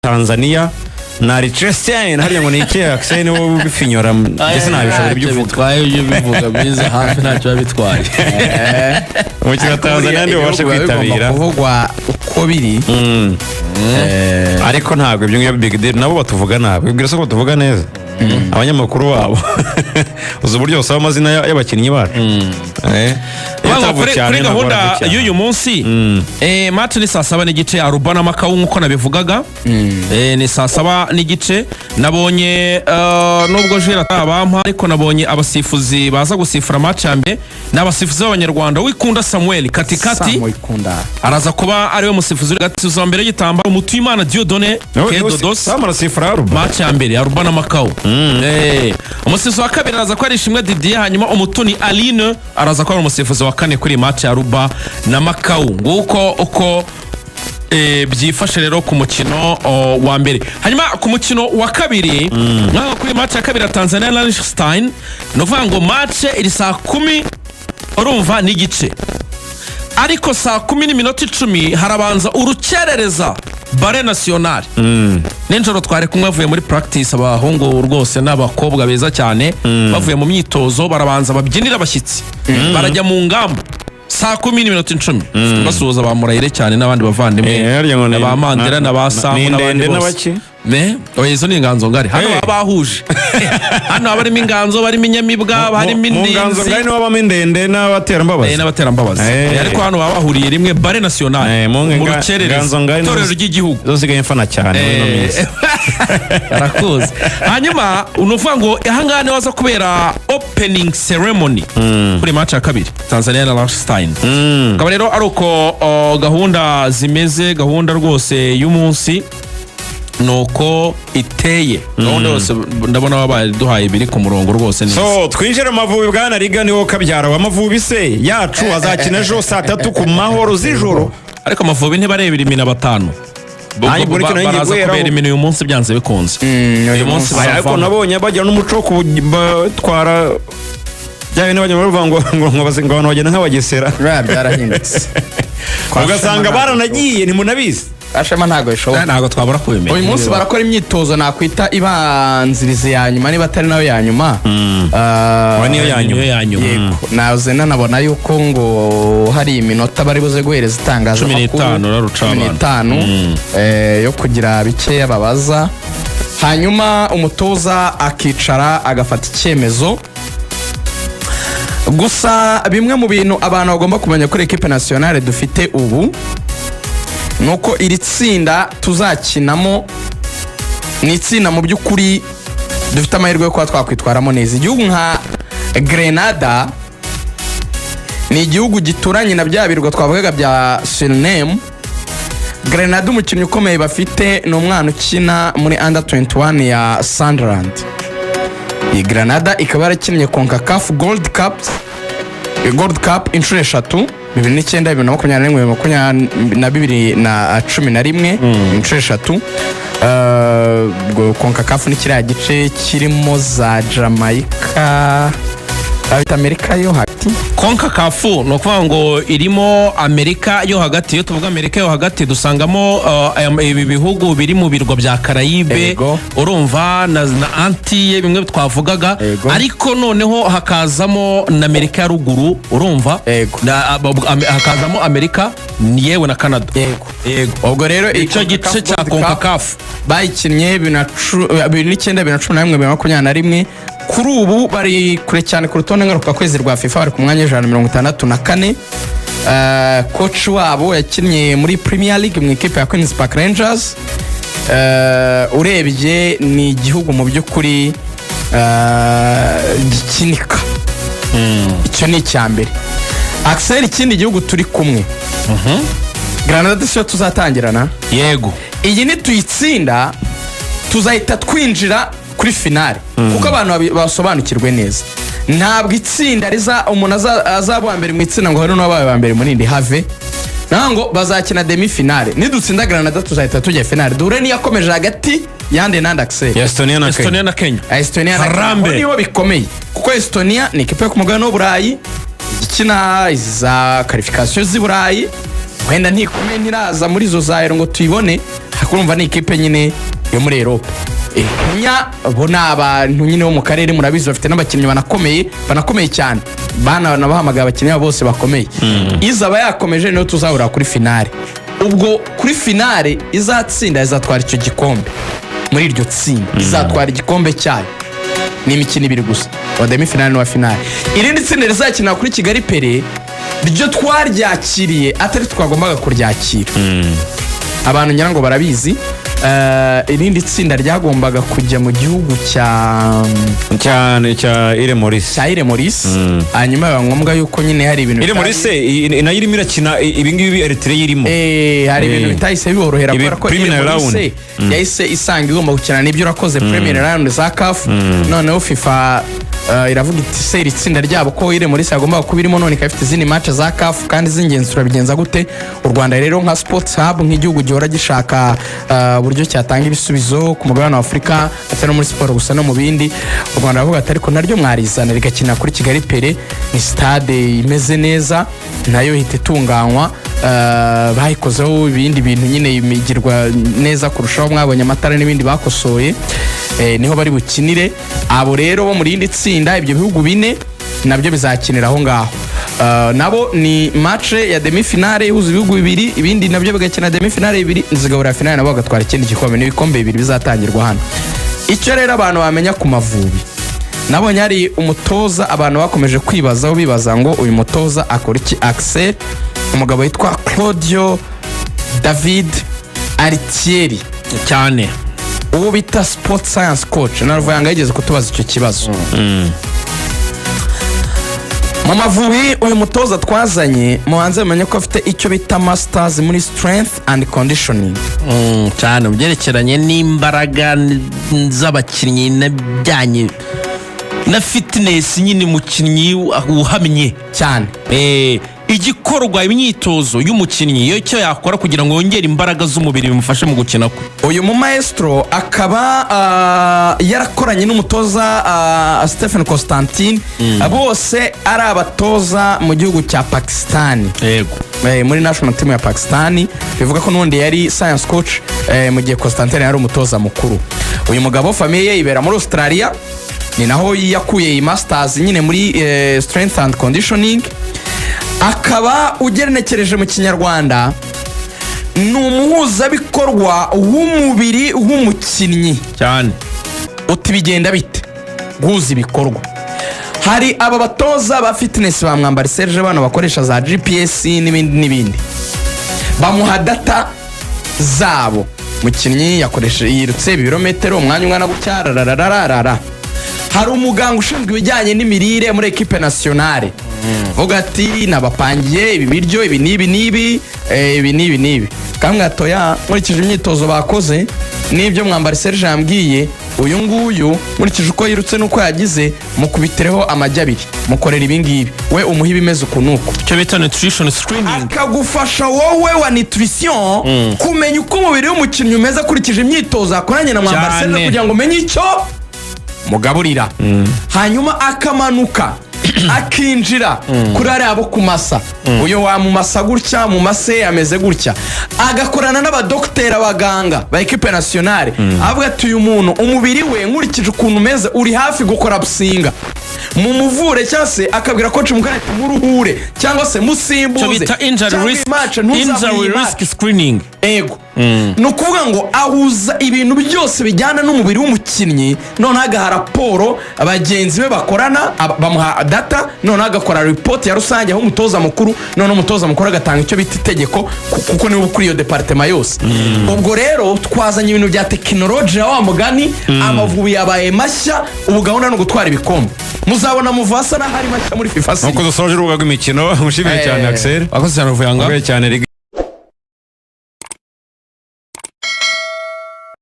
Tanzania na Richestin hariya ngo nike Axel wo bifinyora ndetse nabishobora by'uvuga bitwaye ibyo bivuga biza hafi ntacyo bitwaye umukino Tanzania ndi wabashe kwitabira kuvugwa uko biri ariko ntabwo ibyo ngiye big deal nabo batuvuga nabi ubwira se ko tuvuga neza abanyamakuru wabo uzi uburyo usaba amazina y'abakinnyi bacu kuri gahunda y'uyu munsi match ni saa 7 n'igice ya Aruba na Makau nkuko nabivugaga ni saa 7 n'igice nabonye nubwo jira tabampa ariko nabonye abasifuzi baza gusifura match yambe n'abasifuzi b'abanyarwanda wikunda Samuel katikati araza kuba ari we musifuzi gatuzo mbere y'itambaro Mutuyimana Dieudonné Kedodos samara sifura Aruba match yambere Aruba na Makau umusifuzi wa kabiri araza ko ari Ishimwe Didier hanyuma Umutoni Aline araza ko ari umusifuzi wa kane kuri match ya Aruba na Makau nguko uko byifashe rero ku mukino wa mbere hanyuma ku mukino wa kabiri nkaho kuri match ya kabiri ya Tanzania na Liechtenstein novuga ngo match iri saa 10 urumva n'igice ariko saa 10:10 harabanza urukerereza bare national ninjoro tware kumwe avuye muri practice abahungu rwose n'abakobwa beza cyane bavuye mu myitozo barabanza babyinira abashyitsi barajya mu ngamba saa 10:10 basuhuza ba Murayire cyane n'abandi bavandimwe ba Mandela na ba Samu n'abandi bose oyezo ni inganzo ngari hano babahuje hano abarimo inganzo barimo inyamibwa barimo indinzi inganzo ngari no bamindende n'abaterambabazi ariko hano babahuriye rimwe bare national mu rukerereza torero ry'igihugu zosigaye mfana cyane no minsi arakoze hanyuma unuvuga ngo ahangane waza kubera opening ceremony kuri match ya kabiri Tanzania na Liechtenstein kaba rero aruko gahunda zimeze gahunda rwose y'umunsi nuko iteye gahunda yose ndabona wabaye duhaye biri ku murongo rwose neza so twinjire mu Mavubi bwana Riga niwo kabyara wa Mavubi se yacu azakina ejo saa 3 ku mahoro z'ijoro ariko Mavubi ntibarebera imina batanu baraza kubera imina uyu munsi byanze bikunze uyu munsi ariko nabonye bagira n'umuco wo kubatwara byawe n'abanye bavuga ngo bazinga abantu bagenda nk'abagesera byarahindutse ugasanga baranagiye ntimunabizi ashema ntago bishoboka ntago twabura kubimenya uyu munsi barakora imyitozo nakwita ibanzirize ya nyuma niba atari nayo ya nyuma niyo ya nyuma yego naze nanabona yuko ngo hari iminota bari buze guhereza itangazo 15 yo kugira bike babaza hanyuma umutoza akicara agafata icyemezo gusa bimwe mu bintu abantu bagomba kumenya kuri equipe nationale dufite ubu nuko iri tsinda tuzakinamo ni itsinda mu by'ukuri dufite amahirwe yo kuba twakwitwaramo neza igihugu nka Grenada ni igihugu gituranye na bya birwa twavugaga bya Suriname Grenada umukinnyi ukomeye bafite ni umwana ukina muri under 21 ya Sunderland iyi Grenada ikaba yarakinnye CONCACAF Gold Cup inshuro 3 2009 2011 inshuro 3 CONCACAF ni kiriya gice kirimo za Jamaica Amerika yo hagati CONCACAF no kuvuga ngo irimo Amerika yo hagati yo tuvuga Amerika yo hagati dusangamo ibi bihugu biri mu birwa bya Caraïbe urumva na Antille bimwe twavugaga ariko noneho hakazamo na Amerika ya ruguru urumva hakazamo Amerika yewe na Canada yego ubwo rero icyo gice cya CONCACAF bayikinnye 2019-2021 kuri ubu bari kure cyane ku rutonde ngaruka kwezi rwa FIFA bari ku mwanya 164 coach wabo yakinnye muri Premier League mu ikipe ya Queen's Park Rangers urebye ni igihugu mu by'ukuri gikinika icyo ni icyambere Axel ikindi gihugu turi kumwe Granada cyo tuzatangirana yego iyi ni tuyitsinda tuzahita twinjira kuri finale kuko abantu basobanukirwe neza ntabwo itsinda riza umuntu azaba mbere mu itsinda ngo hari n'abaye ba mbere muri ndi have nango bazakina demi finale nidutsinda Granada tuzahita tujya finale dure ni yakomeje hagati yande nanda Axel Estonia na Kenya niho bikomeye kuko Estonia ni ikipe yo ku mugabane w'Uburayi ikina za qualification z'Iburayi wenda ntikomeye ntiraza muri zo zaero ngo tuyibone kurumva ni ikipe nyine yo muri Europe. Kenya bo ni abantu nyine bo mu karere murabizi bafite n'abakinnyi banakomeye cyane, nabahamagaye abakinnyi bose bakomeye. Izaba yakomeje niyo tuzahura kuri finale, ubwo kuri finale izatsinda izatwara icyo gikombe. Muri iryo tsinda izatwara igikombe cyayo, ni imikino 2 gusa, wa demi finale n'uwa finale. Irindi tsinda rizakina kuri Kigali Pele ryo twaryakiriye atari twagombaga kuryakira. Abantu ngira ngo barabizi. Irindi tsinda ryagombaga kujya mu gihugu cya Ile Maurice. Hanyuma biba ngombwa yuko nyine hari ibintu Ile Maurice nayo irimo irakina ibingibi Eritrea irimo. Hari ibintu bitahise biborohera kubera ko Ile Maurice yahise isanga igomba gukina n'ibyo urakoze Premier Round za CAF. Noneho FIFA iravuga iti se iri tsinda ryabo ko Ile Maurice yagomba kuba irimo none ikafite izindi match za CAF kandi z'ingenzi turabigenza gute. U Rwanda rero nka Sports Hub nk'igihugu gihora gishaka buryo cyatanga ibisubizo ku mugabane wa Afurika atari no muri siporo gusa no mu bindi. U Rwanda ravuga ati ariko naryo mwarizana rigakina kuri Kigali Pele, ni stade imeze neza nayo hite tunganywa. Bayikozeho ibindi bintu nyine imigirwa neza kurushaho, mwabonye amatara n'ibindi bakosoye. Niho bari bukinire abo rero bo muri indi tsinda. Ibyo bihugu 4 nabyo bizakinira aho ngaho. Nabo ni match ya demi finale ihuza ibihugu 2, ibindi nabyo bigakina demi finale 2 nzigabura finale nabo bagatwara ikindi gikombe. N'ibikombe 2 bizatangirwa hano. Icyo rero abantu bamenya ku Mavubi, nabonye ari umutoza abantu bakomeje kwibazaho bibaza ngo uyu mutoza akora iki. Axel, umugabo yitwa Claudio David Artieri cyane, uwo bita sport science coach, naravuye ngo yigeze kutubaza icyo kibazo. Mu Mavubi uyu mutoza twazanye mubanze mumenye ko afite icyo bita masters muri strength and conditioning. Cyane byerekeranye n'imbaraga z'abakinnyi n'ibijyanye na fitness, nyine mukinnyi uhamye cyane. Igikorwa imyitozo y'umukinnyi yo cyo yakora kugira ngo yongere imbaraga z'umubiri bimufashe mu gukina kwe. Uyu mu maestro akaba yarakoranye n'umutoza Stephen Constantine, bose ari abatoza mu gihugu cya Pakistan. Yego, muri national team ya Pakistan. Bivuga ko n'undi yari science coach mu gihe Constantine yari umutoza mukuru. Uyu mugabo famille ibera muri Australia, ni naho yakuye iyi masters nyine muri strength and conditioning. Akaba ugerenekereje mu Kinyarwanda ni umuhuzabikorwa w'umubiri w'umukinnyi cyane. Uti bigenda bite guhuza ibikorwa? Hari aba batoza ba fitness ba Mwambari Serge bana bakoresha za GPS n'ibindi bamuha data zabo. Mukinnyi yakoresha yirutse ibirometero umwanya ungana gucyararararara. Hari umuganga ushinzwe ibijyanye n'imirire muri equipe nationale, vuga ati nabapangiye ibi biryo ibi nibi kamwe atoya nkurikije imyitozo bakoze n'ibyo Mwambari Serge yambwiye, uyu nguyu nkurikije uko yirutse nuko yagize mukubitireho amajya 2 mukorera ibi ngibi, we umuha ibimeze ukunuko. Cyo bita nutrition screening, akagufasha wowe wa nutrition kumenya uko umubiri w'umukinnyi umeze akurikije imyitozo akoranye na Mwambari Serge kugira ngo umenye icyo mugaburira. Hanyuma akamanuka akinjira kuri ari abo kumasa, uyo wa mu masa gutya mu mase ameze gutya, agakorana n'abadokiteri abaganga ba equipe nationale. Avuga ati uyu muntu umubiri we nkurikije ukuntu umeze uri hafi gukora businga, mu muvure cyangwa se akabwira coach mukarete muruhure cyangwa se musimbuze. Cyo bita injury risk screening. Ego no kuvuga ngo ahuza ibintu byose bijyana n'umubiri w'umukinnyi, none agaha raporo abagenzi be bakorana bamuha data, none agakora report ya rusange aho umutoza mukuru, none umutoza mukuru agatanga icyo bita itegeko kuko niwe kuri iyo departement yose. Ubwo rero twazanye ibintu bya technology wa mugani. Amavubi yabaye mashya, ubu gahunda no gutwara ibikombe muzabona muvasa na hari mashya muri FIFA. Nuko dusoje urubuga rw'imikino. Mushimire cyane Axel, wakoze cyane Ruvuyanga. Cyane